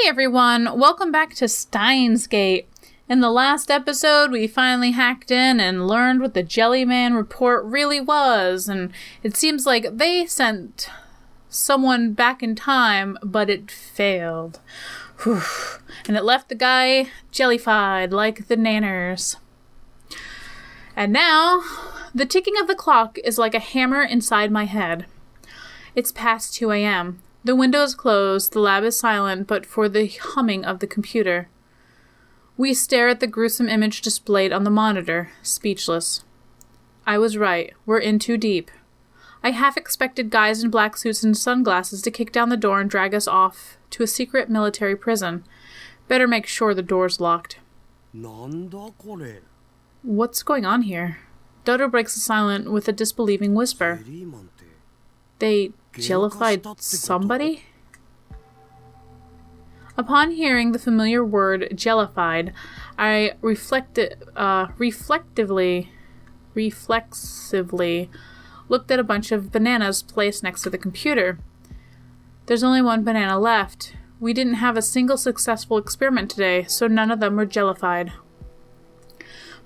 everyone, welcome back to Steins Gate. In the last episode, we finally hacked in and learned what the Jellyman report really was, and it seems like they sent someone back in time, but it failed. Whew. And it left the guy jellified like the nanners. And now, the ticking of the clock is like a hammer inside my head. It's past 2 a.m. The window is closed, the lab is silent, but for the humming of the computer. We stare at the gruesome image displayed on the monitor, speechless. I was right. We're in too deep. I half expected guys in black suits and sunglasses to kick down the door and drag us off to a secret military prison. Better make sure the door's locked. What's going on here? Dodo breaks the silence with a disbelieving whisper. They jellified somebody? Upon hearing the familiar word jellified, I reflexively looked at a bunch of bananas placed next to the computer. There's only one banana left. We didn't have a single successful experiment today, so none of them were jellified.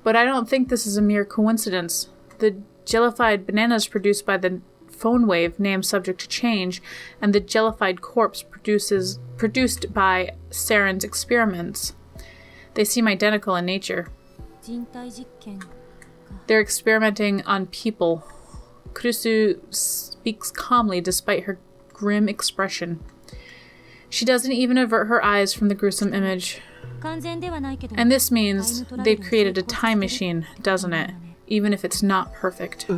But I don't think this is a mere coincidence. The jellified bananas produced by the phone wave, name subject to change, and the jellified corpse produced by Saren's experiments. They seem identical in nature. They're experimenting on people. Kurusu speaks calmly despite her grim expression. She doesn't even avert her eyes from the gruesome image. And this means they've created a time machine, doesn't it? Even if it's not perfect.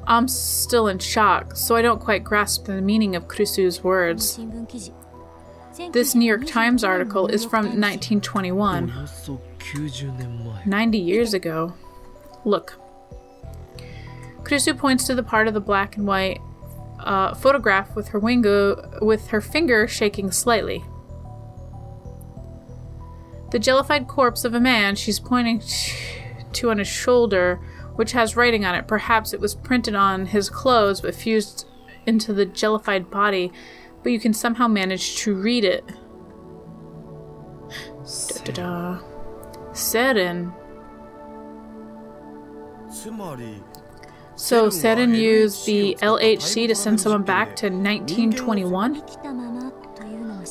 I'm still in shock, so I don't quite grasp the meaning of Kurusu's words. This New York Times article is from 1921. 90 years ago. Look. Kurusu points to the part of the black and white photograph with her finger shaking slightly. The jellified corpse of a man she's pointing to on his shoulder, which has writing on it. Perhaps it was printed on his clothes but fused into the jellified body, but you can somehow manage to read it. Seren. So Seren used the LHC to send someone back to 1921?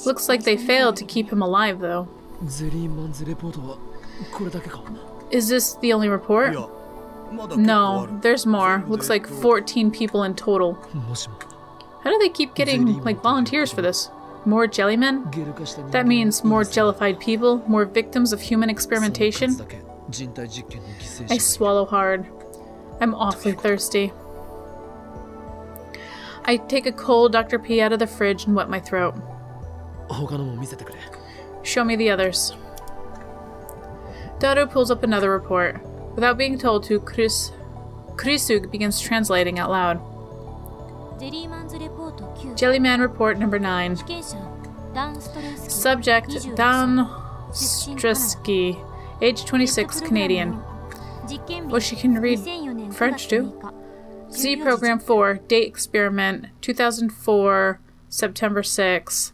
Looks like they failed to keep him alive, though. Is this the only report? No, there's more. Looks like 14 people in total. How do they keep getting, volunteers for this? More jellymen? That means more jellified people, more victims of human experimentation. I swallow hard. I'm awfully thirsty. I take a cold Dr. P out of the fridge and wet my throat. Show me the others. Dodo pulls up another report. Without being told to, Kurisu begins translating out loud. Jellyman Report number 9. Subject Dan Stresky, age 26, Canadian. Well, she can read French too. Z Program 4, date experiment, 2004, September 6,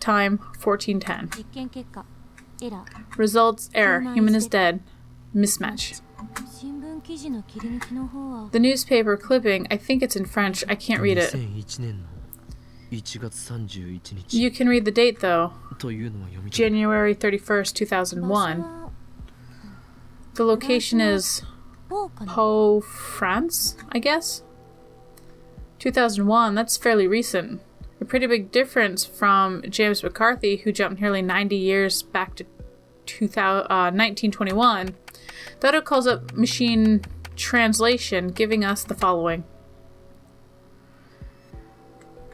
time 1410. Results error, human is dead. Mismatch. The newspaper clipping, I think it's in French, I can't read it. You can read the date though. January 31st, 2001. The location is Pau, France, I guess? 2001, that's fairly recent. A pretty big difference from James McCarthy, who jumped nearly 90 years back to 1921. Dodo calls up machine translation, giving us the following.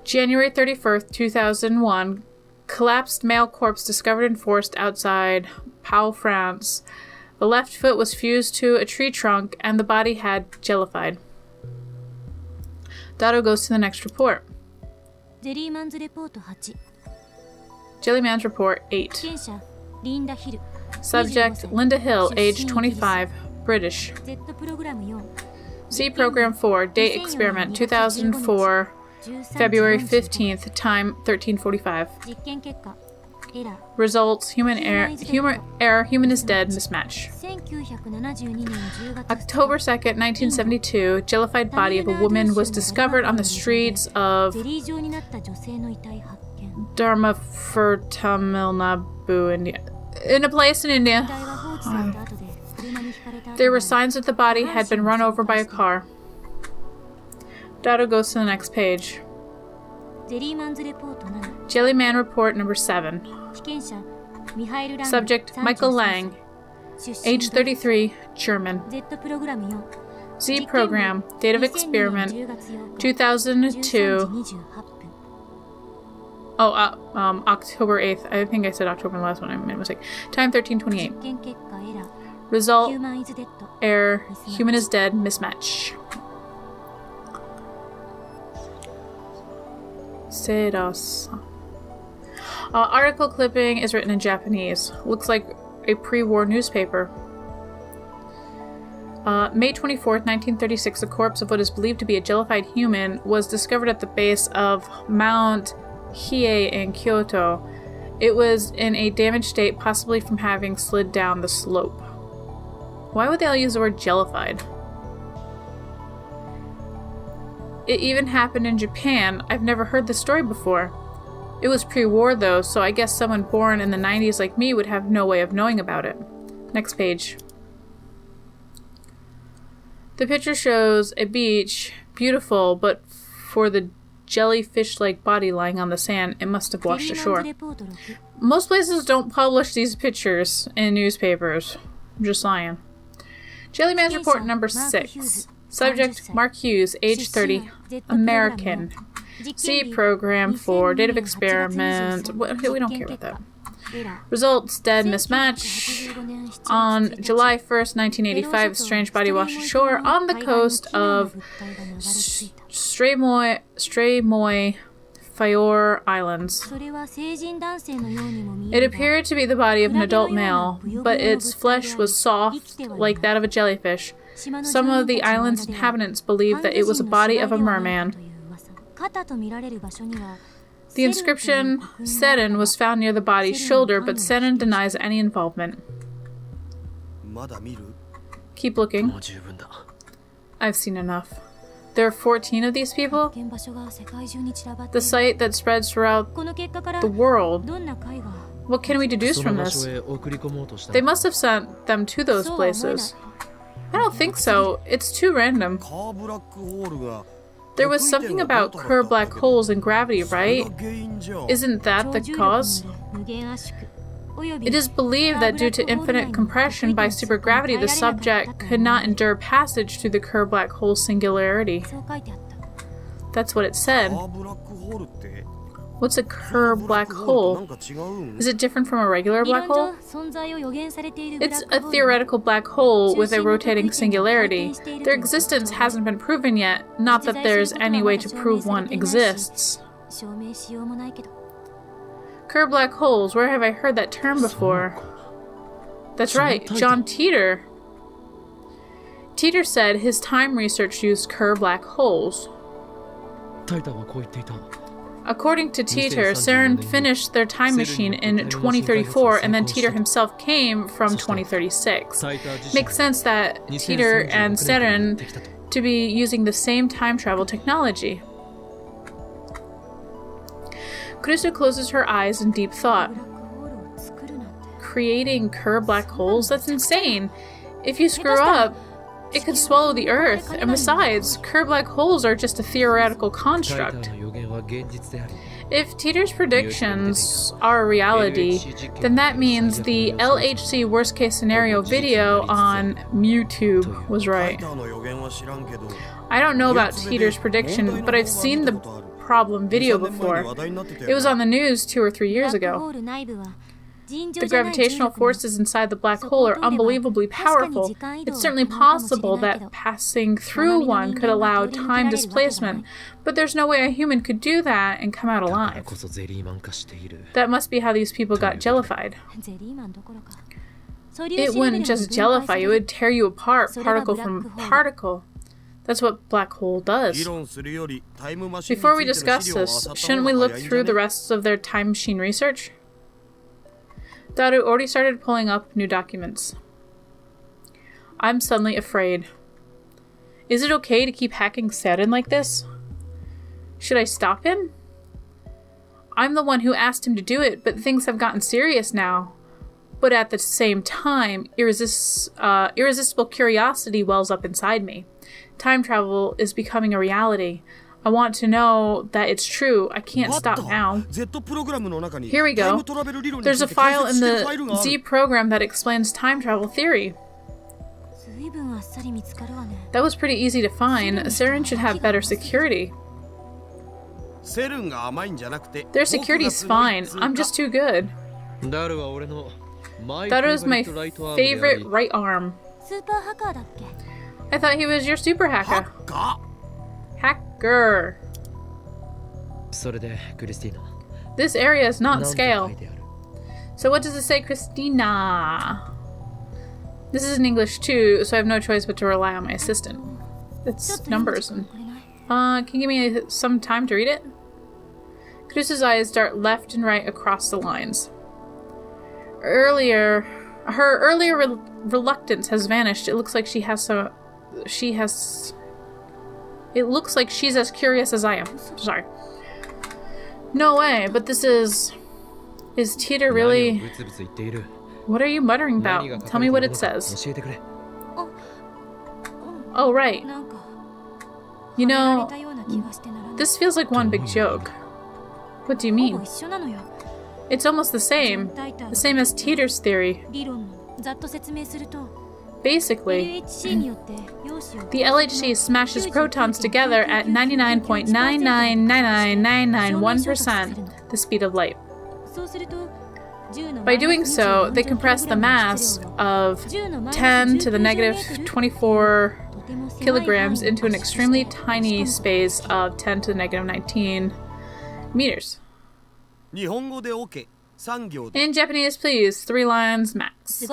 January 31st, 2001, collapsed male corpse discovered in forest outside Pau, France. The left foot was fused to a tree trunk and the body had jellified. Dodo goes to the next report. Jellyman's Report 8. Subject, Linda Hill, age 25, British. Z Program 4, date experiment, 2004, February 15th, time 13:45. Results, human error, human is dead, mismatch. October 2nd, 1972, jellified body of a woman was discovered on the streets of Dharmapur, Tamil Nadu, India. In a place in India. There were signs that the body had been run over by a car. Data goes to the next page. Jellyman report number 7. Subject, Michael Lang. Age 33, German. Z program, date of experiment, 2002. October 8th. I think I said October in the last one. I made a mistake. Time 13:28. Result, error, human is dead, mismatch. Article clipping is written in Japanese. Looks like a pre-war newspaper. May 24th, 1936, a corpse of what is believed to be a jellified human was discovered at the base of Mount Hiei in Kyoto. It was in a damaged state, possibly from having slid down the slope. Why would they all use the word jellified? It even happened in Japan. I've never heard the story before. It was pre-war though, so I guess someone born in the 90s like me would have no way of knowing about it. Next page. The picture shows a beach, beautiful, but for the jellyfish-like body lying on the sand, it must have washed ashore. Most places don't publish these pictures in newspapers. I'm just lying. Jellyman's report number 6. Subject, Mark Hughes, age 30, American. C program for date of experiment. We don't care about that. Results, dead, mismatch. On July 1st, 1985, a strange body washed ashore on the coast of Streymoy Faroe Islands. It appeared to be the body of an adult male, but its flesh was soft like that of a jellyfish. Some of the island's inhabitants believed that it was a body of a merman. The inscription Seren was found near the body's shoulder, but Seren denies any involvement. Keep looking. I've seen enough. There are 14 of these people? The site that spreads throughout the world. What can we deduce from this? They must have sent them to those places. I don't think so. It's too random. There was something about curved black holes and gravity, right? Isn't that the cause? It is believed that due to infinite compression by supergravity, the subject could not endure passage through the curved black hole singularity. That's what it said. What's a curved black hole? Is it different from a regular black hole? It's a theoretical black hole with a rotating singularity. Their existence hasn't been proven yet, not that there's any way to prove one exists. Curved black holes, where have I heard that term before? That's right, John Teeter. Teeter said his time research used curved black holes. According to Teeter, Seren finished their time machine in 2034, and then Teeter himself came from 2036. Makes sense that Teeter and Seren to be using the same time travel technology. Kurusu closes her eyes in deep thought. Creating curved black holes? That's insane! If you screw up, it could swallow the Earth, and besides, curved black holes are just a theoretical construct. If Teeter's predictions are a reality, then that means the LHC worst-case scenario video on YouTube was right. I don't know about Teeter's prediction, but I've seen the problem video before. It was on the news 2 or 3 years ago. The gravitational forces inside the black hole are unbelievably powerful. It's certainly possible that passing through one could allow time displacement, but there's no way a human could do that and come out alive. That must be how these people got jellified. It wouldn't just jellify, it would tear you apart, particle from particle. That's what black hole does. Before we discuss this, shouldn't we look through the rest of their time machine research? Daru already started pulling up new documents. I'm suddenly afraid. Is it okay to keep hacking Seren like this? Should I stop him? I'm the one who asked him to do it, but things have gotten serious now. But at the same time, irresistible curiosity wells up inside me. Time travel is becoming a reality. I want to know that it's true. I can't stop now. Here we go. There's a file in the Z program that explains time travel theory. That was pretty easy to find. Seren should have better security. Their security's fine. I'm just too good. Daru's my favorite right arm. I thought he was your super hacker. Hacker. This area is not scale. So what does it say, Christina? This is in English too, so I have no choice but to rely on my assistant. It's numbers. And, can you give me some time to read it? Cruz's eyes dart left and right across the lines. Her earlier reluctance has vanished. It looks like it looks like she's as curious as I am. Sorry. No way, but this is Teeter really... What are you muttering about? Tell me what it says. Oh, right. You know, this feels like one big joke. What do you mean? It's almost the same as Teeter's theory. Basically, the LHC smashes protons together at 99.9999991% the speed of light. By doing so, they compress the mass of 10 to the negative 24 kilograms into an extremely tiny space of 10 to the negative 19 meters. In Japanese, please. 3 lines max.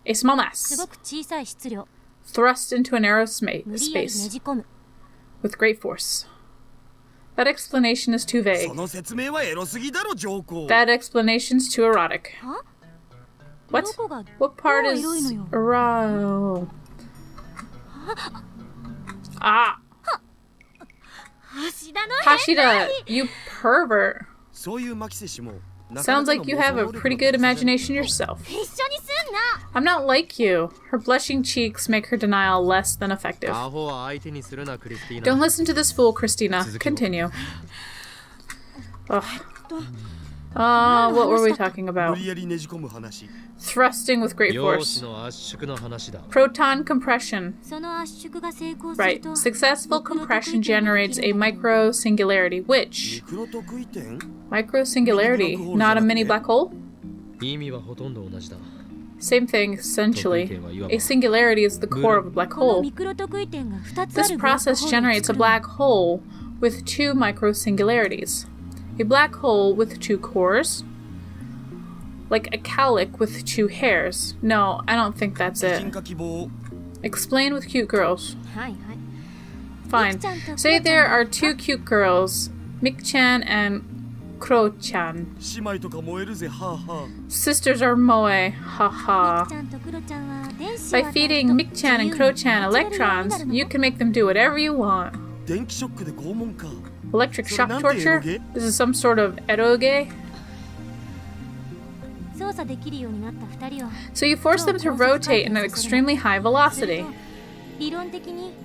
A small mass. Thrust into a narrow space. With great force. That explanation is too vague. That explanation's too erotic. What? What part is erotic? Ah! Hashida, you pervert. Sounds like you have a pretty good imagination yourself. I'm not like you. Her blushing cheeks make her denial less than effective. Don't listen to this fool, Christina. Continue. What were we talking about? Thrusting with great force. Proton compression. Right. Successful compression generates a micro-singularity, which... Micro-singularity, not a mini black hole? Same thing, essentially. A singularity is the core of a black hole. This process generates a black hole with 2 micro-singularities. A black hole with 2 cores? Like a cowlick with 2 hairs. No, I don't think that's it. Explain with cute girls. Fine. Say there are 2 cute girls, Mick-chan and Kro-chan. Sisters are Moe, haha. By feeding Mick-chan and Kro-chan electrons, you can make them do whatever you want. Electric shock torture? This is some sort of eroge? So you force them to rotate at an extremely high velocity.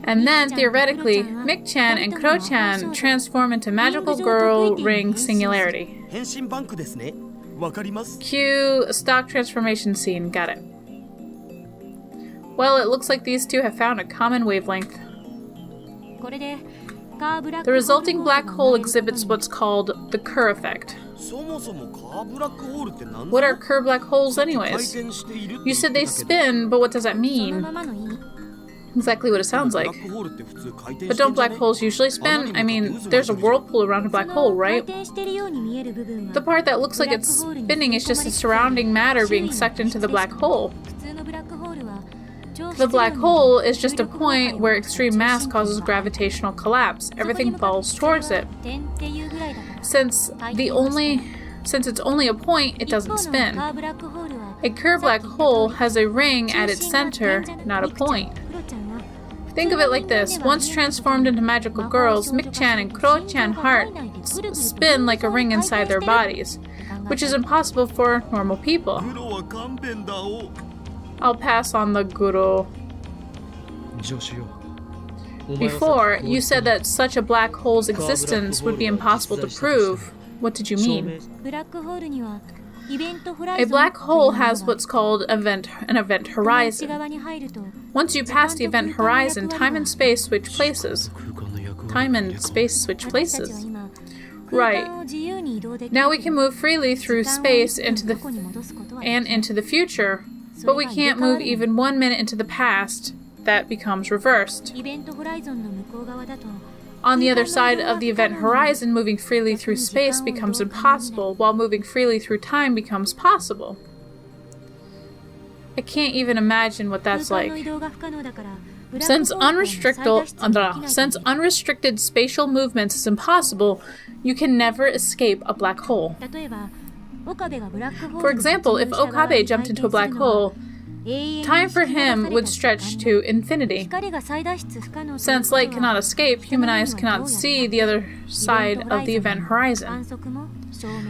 And then, theoretically, Mick-chan and Kro-chan transform into magical girl ring singularity. Cue stock transformation scene. Got it. Well, it looks like these 2 have found a common wavelength. The resulting black hole exhibits what's called the Kerr effect. What are Kerr black holes anyways? You said they spin, but what does that mean? Exactly what it sounds like. But don't black holes usually spin? I mean, there's a whirlpool around a black hole, right? The part that looks like it's spinning is just the surrounding matter being sucked into the black hole. The black hole is just a point where extreme mass causes gravitational collapse. Everything falls towards it. Since it's only a point, it doesn't spin. A curved black hole has a ring at its center, not a point. Think of it like this. Once transformed into magical girls, Mick-chan and Kuro-chan hearts spin like a ring inside their bodies, which is impossible for normal people. I'll pass on the guru. Before, you said that such a black hole's existence would be impossible to prove. What did you mean? A black hole has what's called an event horizon. Once you pass the event horizon, time and space switch places. Time and space switch places. Right. Now we can move freely through space into the future, but we can't move even 1 minute into the past. That becomes reversed. On the other side of the event horizon, moving freely through space becomes impossible, while moving freely through time becomes possible. I can't even imagine what that's like. Since unrestricted spatial movements is impossible, you can never escape a black hole. For example, if Okabe jumped into a black hole, time for him would stretch to infinity. Since light cannot escape, human eyes cannot see the other side of the event horizon.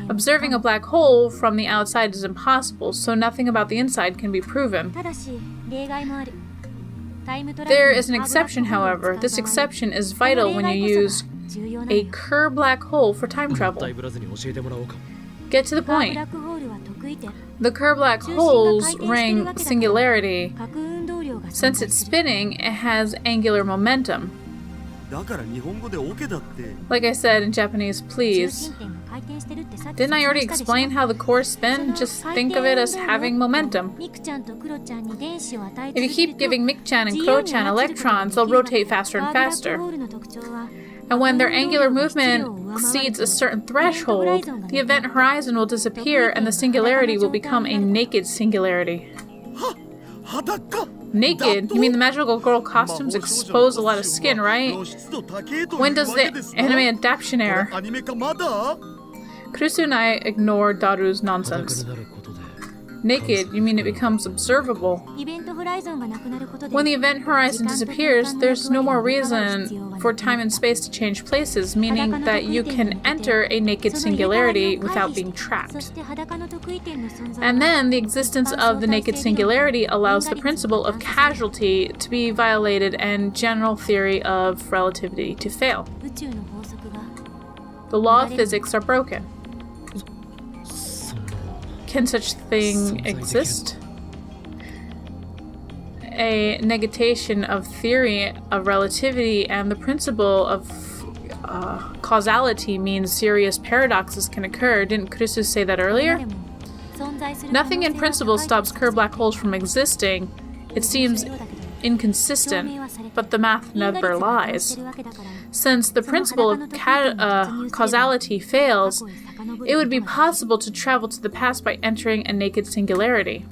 Observing a black hole from the outside is impossible, so nothing about the inside can be proven. There is an exception, however. This exception is vital when you use a curved black hole for time travel. Get to the point. The curved black hole's ring singularity. Since it's spinning, it has angular momentum. Like I said in Japanese, please. Didn't I already explain how the cores spin? Just think of it as having momentum. If you keep giving Mick-chan and Kuro-chan electrons, they'll rotate faster and faster. And when their angular movement exceeds a certain threshold, the event horizon will disappear and the singularity will become a naked singularity. Naked? You mean the magical girl costumes expose a lot of skin, right? When does the anime adaptation air? Kurusu and I ignore Daru's nonsense. Naked, you mean it becomes observable. When the event horizon disappears, there's no more reason for time and space to change places, meaning that you can enter a naked singularity without being trapped. And then the existence of the naked singularity allows the principle of causality to be violated and general theory of relativity to fail. The law of physics are broken. Can such thing exist? A negation of theory of relativity and the principle of causality means serious paradoxes can occur. Didn't Kurusu say that earlier? Nothing in principle stops curved black holes from existing. It seems inconsistent, but the math never lies. Since the principle of causality fails, it would be possible to travel to the past by entering a naked singularity.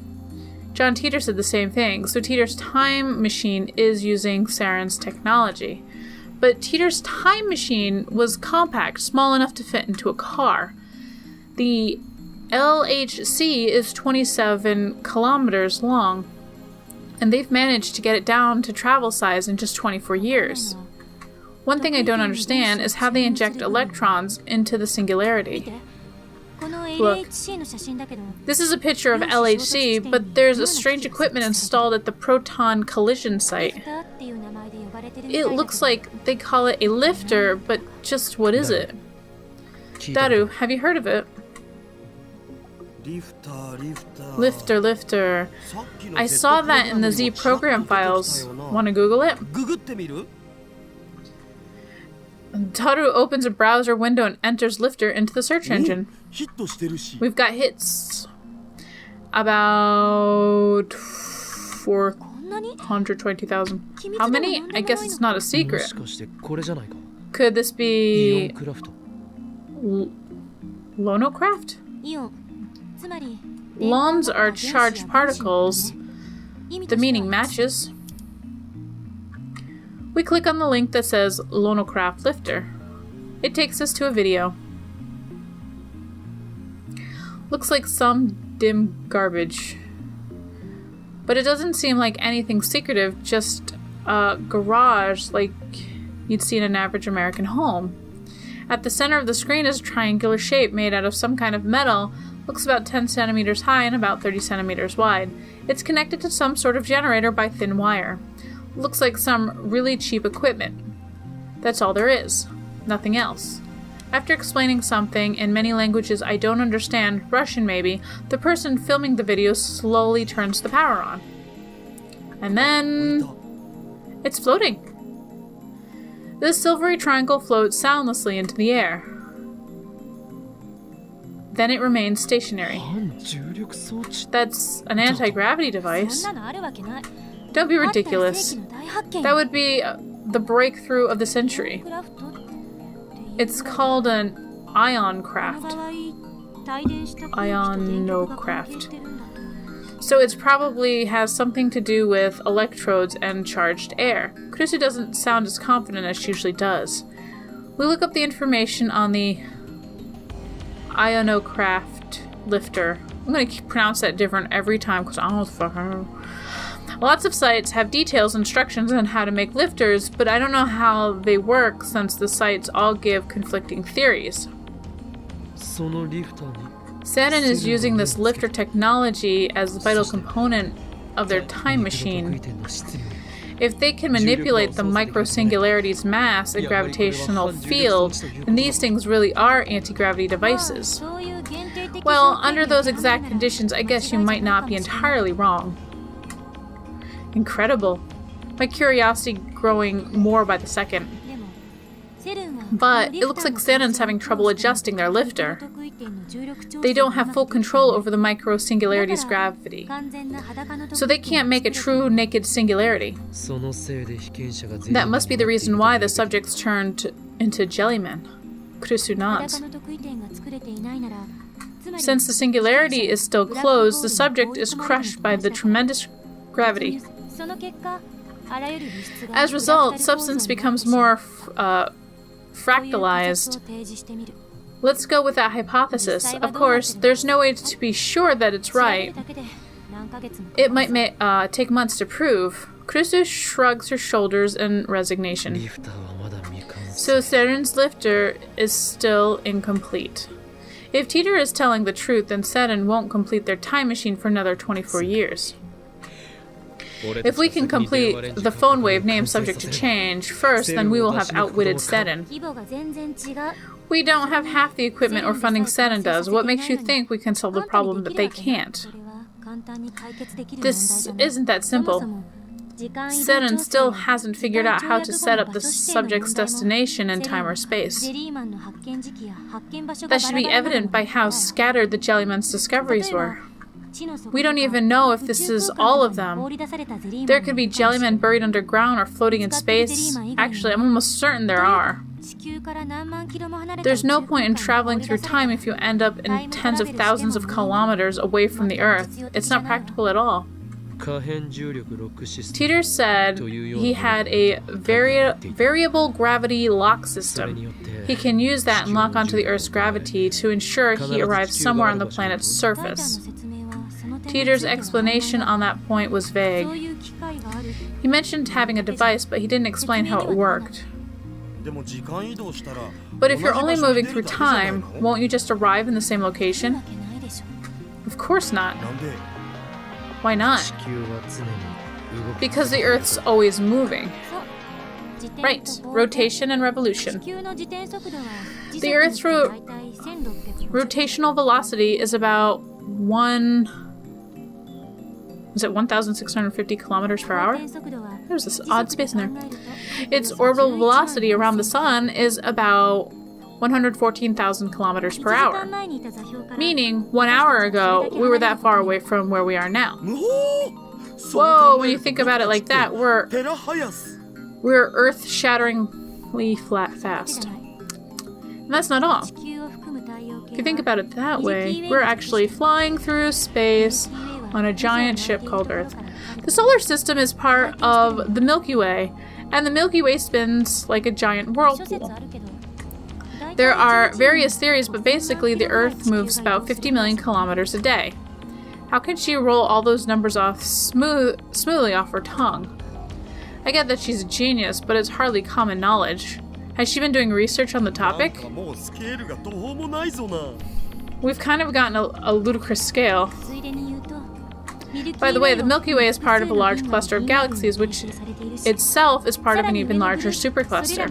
John Teeter said the same thing, so Teeter's time machine is using Saren's technology. But Teeter's time machine was compact, small enough to fit into a car. The LHC is 27 kilometers long, and they've managed to get it down to travel size in just 24 years. One thing I don't understand is how they inject electrons into the singularity. Look, this is a picture of LHC, but there's a strange equipment installed at the proton collision site. It looks like they call it a lifter, but just what is it? Daru, have you heard of it? Lifter. I saw that in the Z program files. Want to Google it? Daru opens a browser window and enters lifter into the search engine. We've got hits. About 420,000. How many? I guess it's not a secret. Could this be Lonocraft? Lons are charged particles. The meaning matches. We click on the link that says Lonocraft Lifter. It takes us to a video. Looks like some dim garbage. But it doesn't seem like anything secretive, just a garage like you'd see in an average American home. At the center of the screen is a triangular shape made out of some kind of metal, looks about 10 centimeters high and about 30 centimeters wide. It's connected to some sort of generator by thin wire. Looks like some really cheap equipment. That's all there is. Nothing else. After explaining something in many languages I don't understand, Russian maybe, the person filming the video slowly turns the power on. And then it's floating. This silvery triangle floats soundlessly into the air. Then it remains stationary. That's an anti-gravity device. Don't be ridiculous. That would be the breakthrough of the century. It's called an ionocraft. So it probably has something to do with electrodes and charged air. Kurusu doesn't sound as confident as she usually does. We look up the information on the ionocraft lifter. I'm going to pronounce that different every time because I don't fucking know. Lots of sites have details instructions on how to make lifters, but I don't know how they work since the sites all give conflicting theories. Steins is using this lifter technology as a vital component of their time machine. If they can manipulate the microsingularity's mass and gravitational field, then these things really are anti-gravity devices. Well, under those exact conditions, I guess you might not be entirely wrong. Incredible. My curiosity growing more by the second. But it looks like Steins having trouble adjusting their lifter. They don't have full control over the microsingularity's gravity. So they can't make a true naked singularity. That must be the reason why the subjects turned into jellymen. Kurusu nods. Since the singularity is still closed, the subject is crushed by the tremendous gravity. As a result, substance becomes more fractalized. Let's go with that hypothesis. Of course, there's no way to be sure that it's right. It might take months to prove. Kurusu shrugs her shoulders in resignation. So Steins' lifter is still incomplete. If Teeter is telling the truth, then Steins won't complete their time machine for another 24 years. If we can complete the phone wave name subject to change first, then we will have outwitted Steins. We don't have half the equipment or funding Steins does. What makes you think we can solve the problem that they can't? This isn't that simple. Steins still hasn't figured out how to set up the subject's destination in time or space. That should be evident by how scattered the Jellyman's discoveries were. We don't even know if this is all of them. There could be jellymen buried underground or floating in space. Actually, I'm almost certain there are. There's no point in traveling through time if you end up in tens of thousands of kilometers away from the Earth. It's not practical at all. Teeter said he had a variable gravity lock system. He can use that and lock onto the Earth's gravity to ensure he arrives somewhere on the planet's surface. Teeter's explanation on that point was vague. He mentioned having a device, but he didn't explain how it worked. But if you're only moving through time, won't you just arrive in the same location? Of course not. Why not? Because the Earth's always moving. Right, rotation and revolution. The Earth's rotational velocity is about 1,650 kilometers per hour? There's this odd space in there. Its orbital velocity around the sun is about 114,000 kilometers per hour. Meaning, 1 hour ago, we were that far away from where we are now. Whoa, when you think about it like that, we're earth-shatteringly fast. And that's not all. If you think about it that way, we're actually flying through space on a giant ship called Earth. The solar system is part of the Milky Way, and the Milky Way spins like a giant whirlpool. There are various theories, but basically the Earth moves about 50 million kilometers a day. How can she roll all those numbers off smoothly off her tongue? I get that she's a genius, but it's hardly common knowledge. Has she been doing research on the topic? We've kind of gotten a ludicrous scale. By the way, the Milky Way is part of a large cluster of galaxies, which itself is part of an even larger supercluster.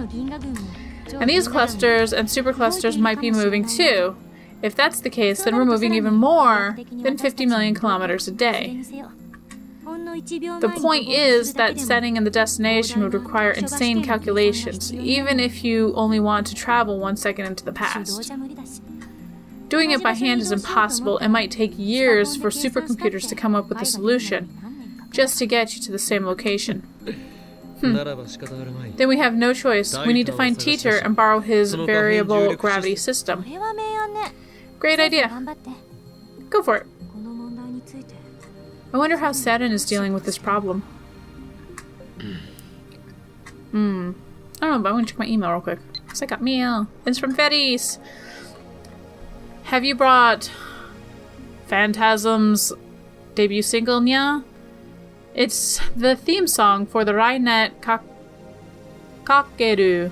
And these clusters and superclusters might be moving too. If that's the case, then we're moving even more than 50 million kilometers a day. The point is that setting and the destination would require insane calculations, even if you only want to travel 1 second into the past. Doing it by hand is impossible and might take years for supercomputers to come up with a solution, just to get you to the same location. Then we have no choice. We need to find Teeter and borrow his variable gravity system. Great idea. Go for it. I wonder how Saturn is dealing with this problem. I don't know, but I'm gonna check my email real quick. Because I got mail. It's from Fetties. Have you brought Phantasm's debut single, Nya? It's the theme song for the Rainet Kakeru.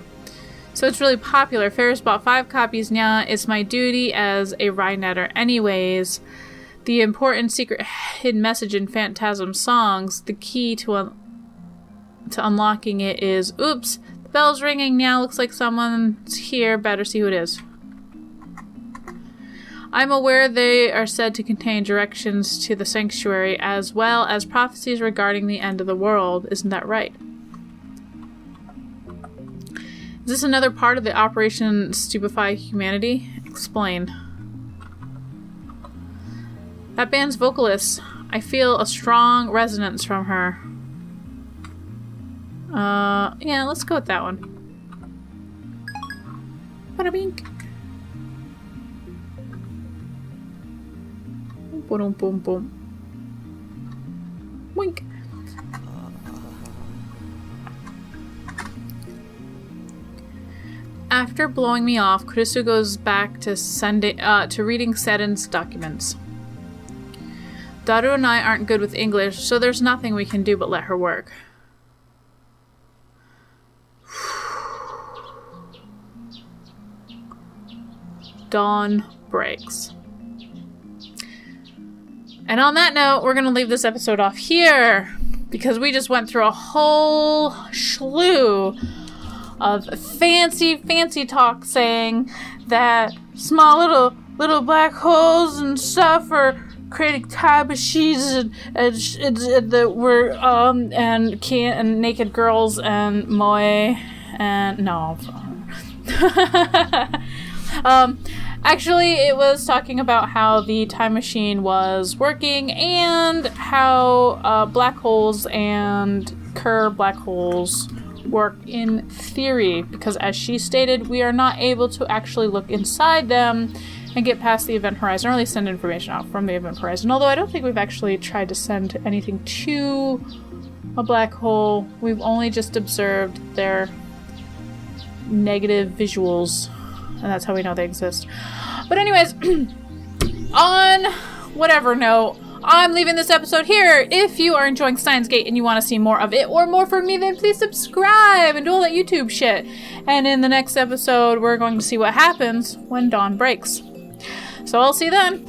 So it's really popular. Ferris bought 5 copies, Nya. It's my duty as a Rainetter anyways. The important secret hidden message in Phantasm songs, the key to unlocking it is, oops, the bell's ringing now, looks like someone's here, better see who it is. I'm aware they are said to contain directions to the sanctuary as well as prophecies regarding the end of the world, isn't that right? Is this another part of the Operation Stupefy Humanity? Explain. That band's vocalist. I feel a strong resonance from her. Yeah, let's go with that one. Bada bink. Boom, boom, boom. Wink. After blowing me off, Kurisu goes back to reading Seren's documents. Daru and I aren't good with English, so there's nothing we can do but let her work. Dawn breaks. And on that note, we're going to leave this episode off here, because we just went through a whole slew of fancy talk saying that small little black holes and stuff are creating time machines and naked girls and Moe and no. Actually, it was talking about how the time machine was working and how black holes and Kerr black holes work in theory, because as she stated, we are not able to actually look inside them and get past the event horizon, or at least send information out from the event horizon. Although I don't think we've actually tried to send anything to a black hole. We've only just observed their negative visuals, and that's how we know they exist. But anyways, on whatever note, I'm leaving this episode here. If you are enjoying Steins Gate and you want to see more of it or more from me, then please subscribe and do all that YouTube shit. And in the next episode, we're going to see what happens when dawn breaks. So I'll see you then.